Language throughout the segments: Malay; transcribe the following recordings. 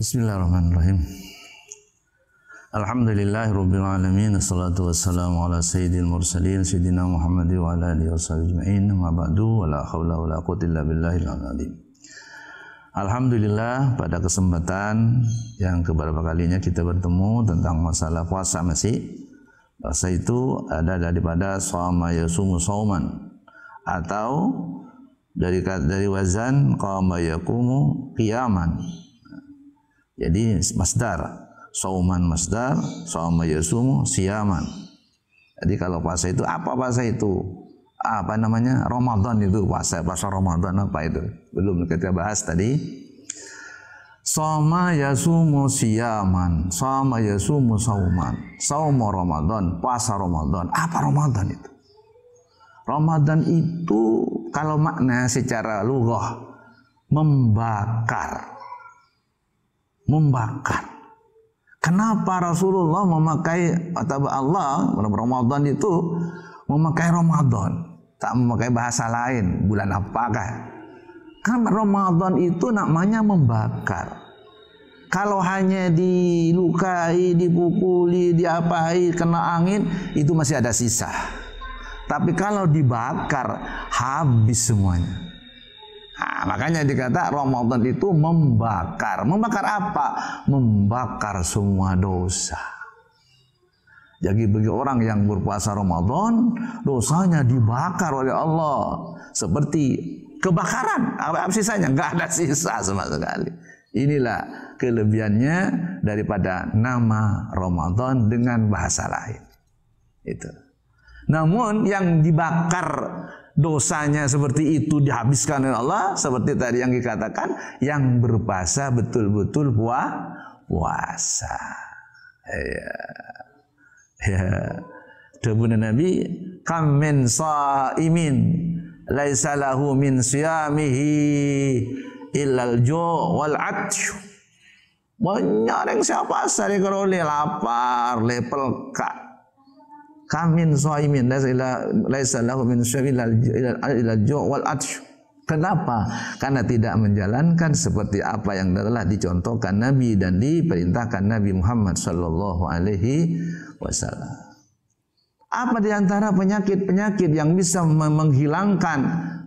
Bismillahirrahmanirrahim. Alhamdulillahirabbil alamin, wassalatu wassalamu ala sayyidil mursalin sayyidina Muhammad wa ala alihi washabihi ajmain. Ma ba'du, wala haula wala quwwata illa billahil azim. Alhamdulillah, pada kesempatan yang keberapa kalinya kita bertemu tentang masalah puasa masih. Puasa itu ada daripada shoma yasumu shauman, atau dari wazan qama yaqumu qiyaman. Jadi masdar, sauman masdar, shoma yasumu siyaman. Jadi kalau puasa itu apa puasa itu? Apa namanya? Ramadan itu puasa Ramadan apa itu? Belum kita bahas tadi. Shoma yasumu siyaman, shoma yasumu sauman. Saum Ramadan, puasa Ramadan. Apa Ramadan itu? Ramadan itu kalau makna secara lughah membakar. Kenapa Rasulullah memakai atau Allah Ramadan itu memakai Ramadan, tak memakai bahasa lain? Bulan apakah? Karena Ramadan itu namanya membakar. Kalau hanya dilukai, dipukuli, diapai, kena angin, itu masih ada sisa. Tapi kalau dibakar, habis semuanya. Nah, makanya dikata Ramadan itu membakar. Membakar apa? Membakar semua dosa. Jadi bagi orang yang berpuasa Ramadan, dosanya dibakar oleh Allah. Seperti kebakaran. Apa sisanya? Enggak ada sisa sama sekali. Inilah kelebihannya daripada nama Ramadan dengan bahasa lain. Itu. Namun yang dibakar dosanya seperti itu dihabiskan oleh Allah, seperti tadi yang dikatakan, yang berpuasa betul-betul puasa. Ya. Dawuh Nabi, kam min shaimin laisa lahu min siyamihi illal ju' wal 'atsy. Banyak yang siapa sari kalau lapar, lepelka. Kamin shaimin laisa lahu min syai'in illa ju' wal 'atsy. Kenapa? Karena tidak menjalankan seperti apa yang telah dicontohkan Nabi dan diperintahkan Nabi Muhammad sallallahu alaihi wasallam. Apa di antara penyakit-penyakit yang bisa menghilangkan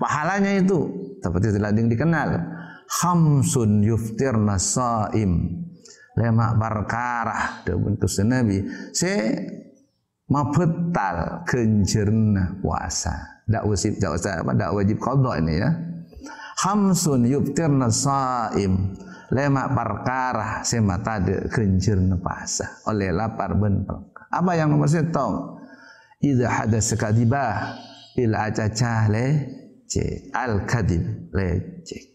pahalanya itu? Seperti telah dikenal, khamsun yuftirna shaim. Lema perkara bentuk Nabi mabetal kenjerna puasa. Dak wajib qada ini ya. Khamsun yuftirna shaim. Lema perkara sematade kenjerna puasa oleh lapar ben. Apa yang nomor 1? Idza hadatsa kadibah ila acacah lecek. Al kadib lecek.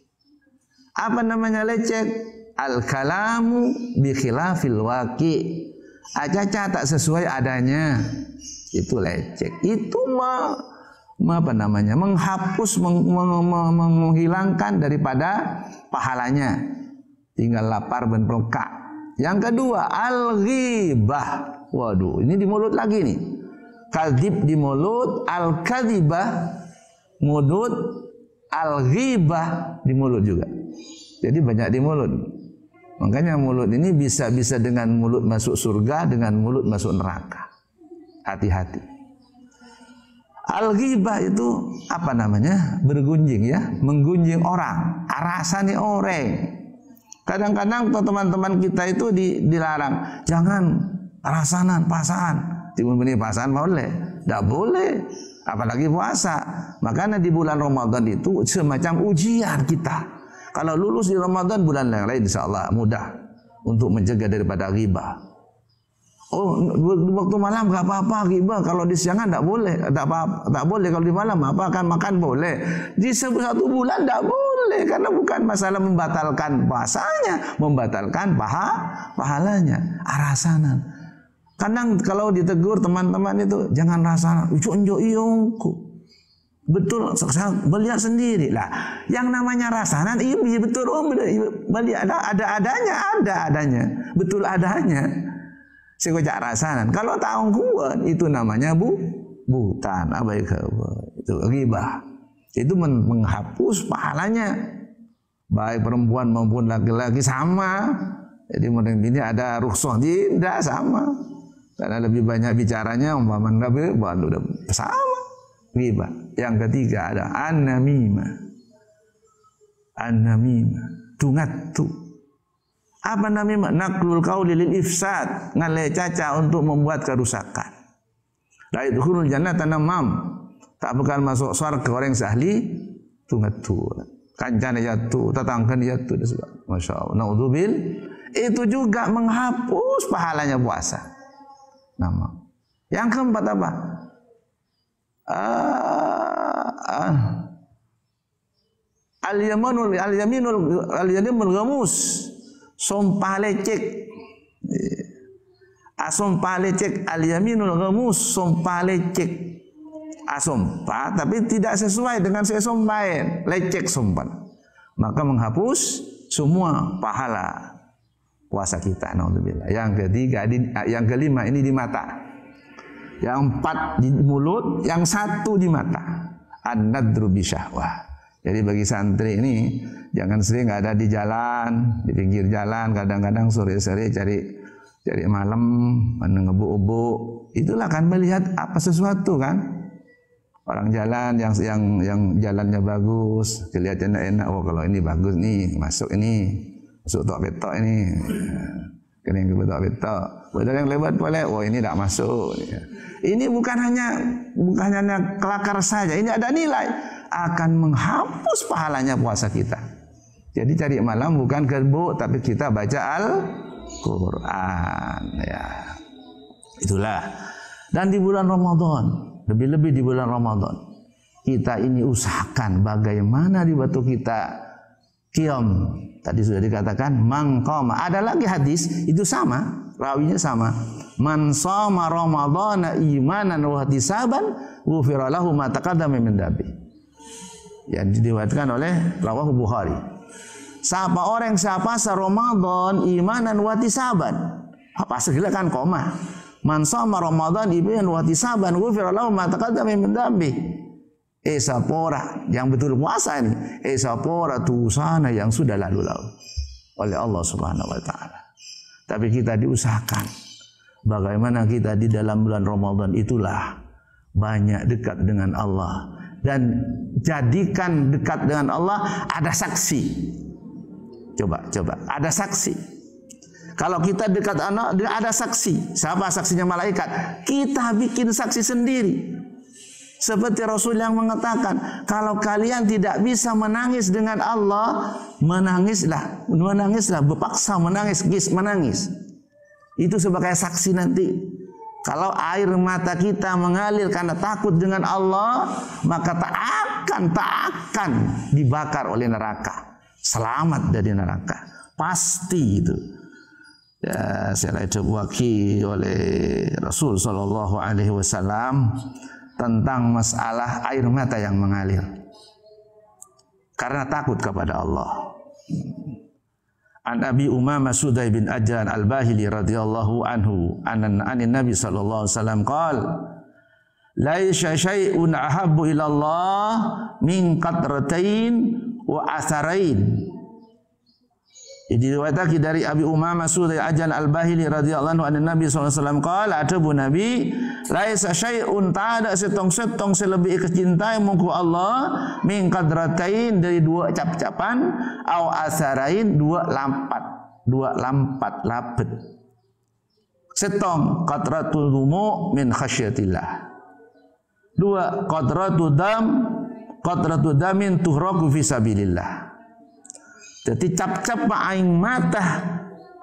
Apa namanya lecek? Al kalamu bi khilafil waqi'. Acacah tak sesuai adanya, itu lecek. Itu menghapus, menghilangkan daripada pahalanya. Tinggal lapar dan pelekak. Yang kedua, al-ghibah. Waduh, ini di mulut lagi nih. Kadib di mulut, al-kadibah mulut, al-ghibah di mulut juga. Jadi banyak di mulut. Makanya mulut ini bisa dengan mulut masuk surga, dengan mulut masuk neraka. Hati-hati. Al-ghibah itu apa namanya? Bergunjing ya, menggunjing orang, arasani orang. Kadang-kadang teman-teman kita itu dilarang, jangan arasanan, pasaan. Timun benih pasaan boleh, tidak boleh. Apalagi puasa. Makanya di bulan Ramadan itu semacam ujian kita. Kalau lulus di Ramadan, bulan yang lain insyaallah mudah untuk mencegah daripada ghibah. Oh, waktu malam enggak apa-apa ghibah, kalau di siangan enggak boleh, enggak boleh kalau di malam apa akan makan boleh. Di satu bulan enggak boleh karena bukan masalah membatalkan puasanya, membatalkan pahalanya, arasanan. Kadang kalau ditegur teman-teman itu jangan rasanan, ujuk-ujuk iyongku. Betul, saya beliau sendiri lah. Yang namanya rasanan, iya betul. Oh, beliau ada adanya, betul adanya. Saya kocak rasanan. Kalau tahu kuat itu namanya butan. Apa itu ghibah. Itu menghapus pahalanya. Baik perempuan maupun laki-laki sama. Jadi modern ini ada rukhsah, tidak sama. Karena lebih banyak bicaranya umpama enggak udah sama. Ghibah. Yang ketiga ada an-namimah. An-namimah, tungatu. Apa namimah? Naqlul qauli lil ifsad, ngalai caca untuk membuat kerusakan. La yadkhulul jannata namam. Tak bakal masuk surga orang yang ahli tungatu. Kancana jatuh, tatangkan jatuh, masya Allah. Naudzubil, itu juga menghapus pahalanya puasa. Nama. Yang keempat apa? Al-yaminul ghamus, sumpah lecek. Sumpah lecek, al-yaminul ghamus, sumpah lecek. Sumpah tapi tidak sesuai dengan saya sumpahin, lecek sumpah, maka menghapus semua pahala puasa kita. Naudzubillah. Yang ketiga, yang kelima ini di mata, yang empat di mulut, yang satu di mata. An-nadru bisyahwah. Jadi bagi santri ini jangan sering ada di jalan, di pinggir jalan, kadang-kadang sore-sore cari malam, ngebuk-ubuk. Itulah kan melihat apa sesuatu kan. Orang jalan yang jalannya bagus, kelihatannya enak. Oh kalau ini bagus nih, masuk tok betok ini. Kena yang betok betok. Padahal yang lebat boleh. Oh ini tak masuk. Ini bukan hanya kelakar saja. Ini ada nilai, akan menghapus pahalanya puasa kita. Jadi cari malam bukan gerbuk, tapi kita baca Al-Quran. Ya, itulah. Dan di bulan Ramadan, lebih-lebih di bulan Ramadan, kita ini usahakan bagaimana di waktu kita qiyam. Tadi sudah dikatakan mangqama. Ada lagi hadis itu sama, rawinya sama. Man shoma ramadhana imanan wa ihtisaban ghufira lahu ma taqaddama min dhanbi. Yang diriwayatkan oleh rawahu Bukhari. Siapa orang siapa Ramadan imanan wa ihtisaban. Apa segala kan koma. Man shoma Ramadan imanan wa ihtisaban ghufira lahu ma taqaddama min dhanbi. Sapora yang betul puasa ini, sapora dosanya yang sudah lalu-lalu oleh Allah Subhanahu wa taala. Tapi kita diusahakan bagaimana kita di dalam bulan Ramadan itulah banyak dekat dengan Allah, dan jadikan dekat dengan Allah ada saksi. Coba ada saksi. Kalau kita dekat Allah ada saksi. Siapa saksinya? Malaikat. Kita bikin saksi sendiri. Seperti Rasul yang mengatakan, kalau kalian tidak bisa menangis dengan Allah, menangislah, berpaksa menangis. Itu sebagai saksi nanti. Kalau air mata kita mengalir karena takut dengan Allah, maka tak akan dibakar oleh neraka. Selamat dari neraka. Pasti itu. Ya, saya diwakili oleh Rasul sallallahu alaihi wasallam tentang masalah air mata yang mengalir karena takut kepada Allah. An Abi Umamah Sudai bin Ajlan Al-Bahili radhiyallahu anhu anan Nabi sallallahu alaihi wasallam qala laisa syai'un ahabbu ila Allah min qatratain wa atharain. Jadi diriwayatkan dari Abi Umamah Sudai Ajlan Al-Bahili radhiyallahu anhu Nabi sallallahu alaihi wasallam qala atabu Nabi laisa syai'un ta'ada setong selebih kecintai mungku Allah min qadratain dari dua cap-capan au asarain dua lampat lapet. Setong qadratul humu min khasyatillah. Dua qadratud damin tuhraku fi sabilillah. Jadi cap-cap aing mata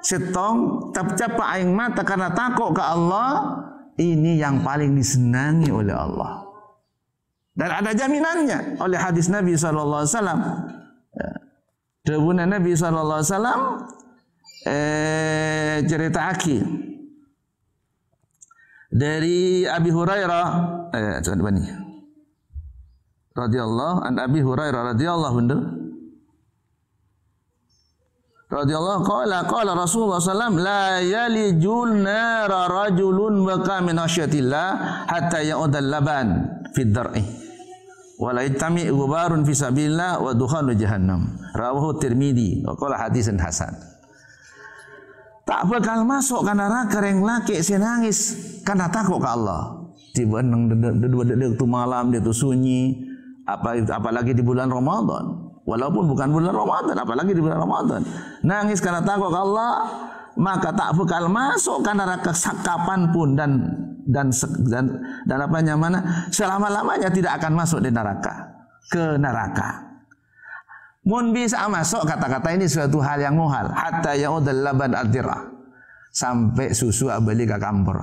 setong, cap-cap aing mata karena takut ke Allah, ini yang paling disenangi oleh Allah. Dan ada jaminannya oleh hadis Nabi sallallahu alaihi wasallam. Dawuh Nabi sallallahu alaihi wasallam cerita aki dari Abi Hurairah radhiyallahu an Abi Hurairah radhiyallahu anhu qala Rasulullah sallallahu la yalijul nara rajulun baqa min khasyatillah hatta ya'udal laban fid dar'i wa la yatami ghubarun fi sabilillah wa dukhanu jahannam rawahu Tirmidzi wa qala hadisun hasan. tak bakal masuk ke neraka yang laki si nangis karena takut ke Allah. Tiba nang dedek tu malam dia tu sunyi, apalagi di bulan Ramadan. Walaupun bukan bulan Ramadan, apalagi di bulan Ramadan. Nangis karena takut ke Allah, maka tak bakal masuk ke neraka kapanpun dan apa namanya selama-lamanya tidak akan masuk di neraka, ke neraka. Mun bisa masuk, kata-kata ini suatu hal yang muhal, hatta yaudal laban al-dirah, sampai susu abali ke kampur.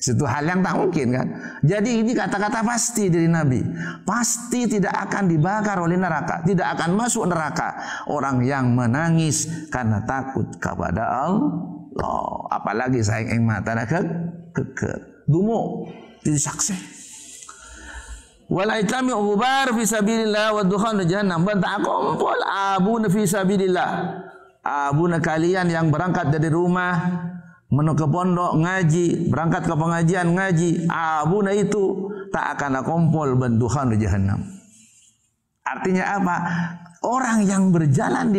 Itu hal yang tak mungkin kan. Jadi ini kata-kata pasti dari Nabi. Pasti tidak akan dibakar oleh neraka, tidak akan masuk neraka orang yang menangis karena takut kepada Allah. Apalagi sayang ing mata keker. Dumo disaksi. Wala itami ubar fi sabilillah wa dukhan jahannam. Bantah kumpul abuna fi sabilillah. Abuna kalian yang berangkat dari rumah menuju ke pondok ngaji, berangkat ke pengajian ngaji, abuna itu tak akan kumpul benduhan di jahannam. Artinya apa? Orang yang berjalan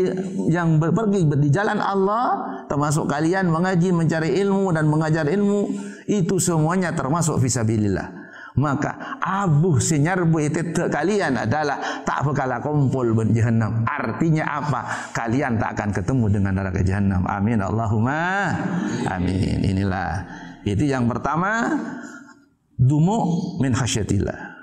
yang pergi di jalan Allah, termasuk kalian mengaji, mencari ilmu dan mengajar ilmu, itu semuanya termasuk fisabilillah. Maka abuh sinyarbu itu kalian adalah tak bakal kumpul di jahannam. Artinya apa? Kalian tak akan ketemu dengan neraka jahannam. Amin Allahumma amin. Inilah itu yang pertama, dumu min khasyatillah.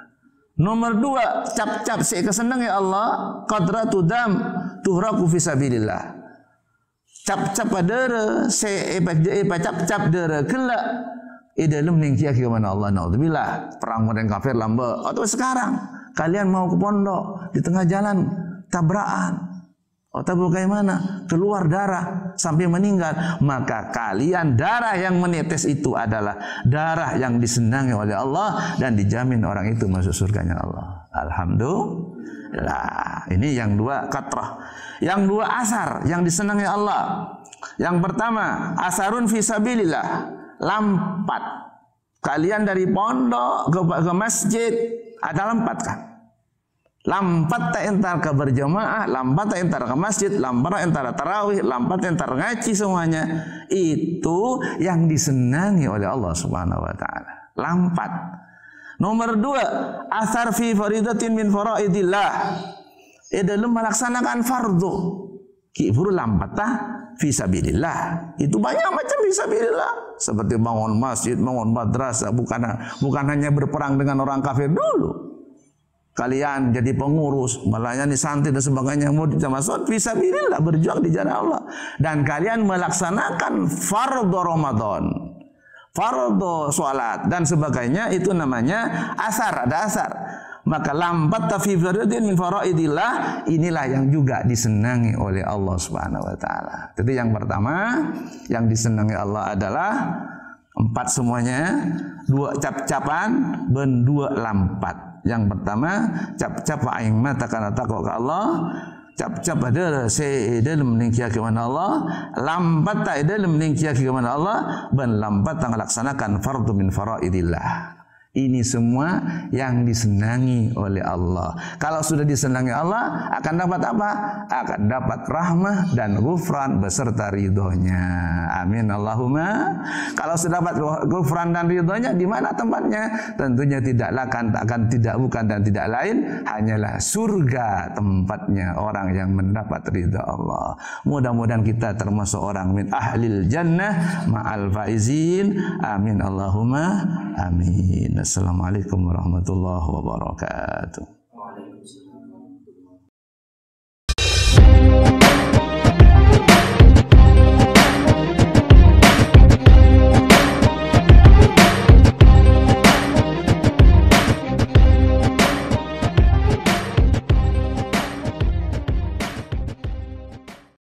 Nomor 2, cap-cap si kesenang ya Allah, qadratu dam tuhraku fisabilillah. Cap-cap dere se cap-cap dere kelak dalam ningkia ke mana Allah, naudzubillah, perang modern kafir lamba. Atau sekarang kalian mau ke pondok, di tengah jalan tabrakan atau bagaimana, keluar darah sampai meninggal, maka kalian darah yang menetes itu adalah darah yang disenangi oleh Allah dan dijamin orang itu masuk surganya Allah. Alhamdulillah. Ini yang 2 katrah. Yang 2 asar yang disenangi Allah. Yang pertama, asarun fisabilillah. Lampat. Kalian dari pondok ke masjid ada lampat kan? Lampat tak entar ke berjamaah, lampat tak entar ke masjid, lampat entar tarawih, lampat entar ngaji, semuanya itu yang disenangi oleh Allah Subhanahu wa taala. Lampat. Nomor 2, asar fi faridatin min faraidillah. Dalam melaksanakan fardu. Ki buru lampat tah fisabilillah. Itu banyak macam fisabilillah. Seperti bangun masjid, bangun madrasah, bukan hanya berperang dengan orang kafir dulu. Kalian jadi pengurus, melayani santri dan sebagainya, mau masuk fisabilillah, berjuang di jalan Allah. Dan kalian melaksanakan fardhu Ramadan, fardhu salat dan sebagainya, itu namanya asar, ada asar. Maka lampat fi fardin min faraidillah, inilah yang juga disenangi oleh Allah Subhanahu wa taala. Jadi yang pertama yang disenangi Allah adalah 4 semuanya, 2 cap-capan ben 2 lampat. Yang pertama cap-cap aing mata karena takut ke Allah, cap-cap adalah dalam ningkia ke mana Allah, lampat tak dalam ningkia ke mana Allah, ben lampat tang laksanakan fardhu min faraidillah. Ini semua yang disenangi oleh Allah. Kalau sudah disenangi Allah, akan dapat apa? Akan dapat rahmah dan ghufran beserta ridhonya. Amin Allahumma. Kalau sudah dapat ghufran dan ridhonya, di mana tempatnya? Tentunya tidak bukan dan tidak lain, hanyalah surga tempatnya orang yang mendapat ridha Allah. Mudah-mudahan kita termasuk orang min ahlil jannah ma'al faizin. Amin Allahumma amin. Assalamualaikum warahmatullahi wabarakatuh.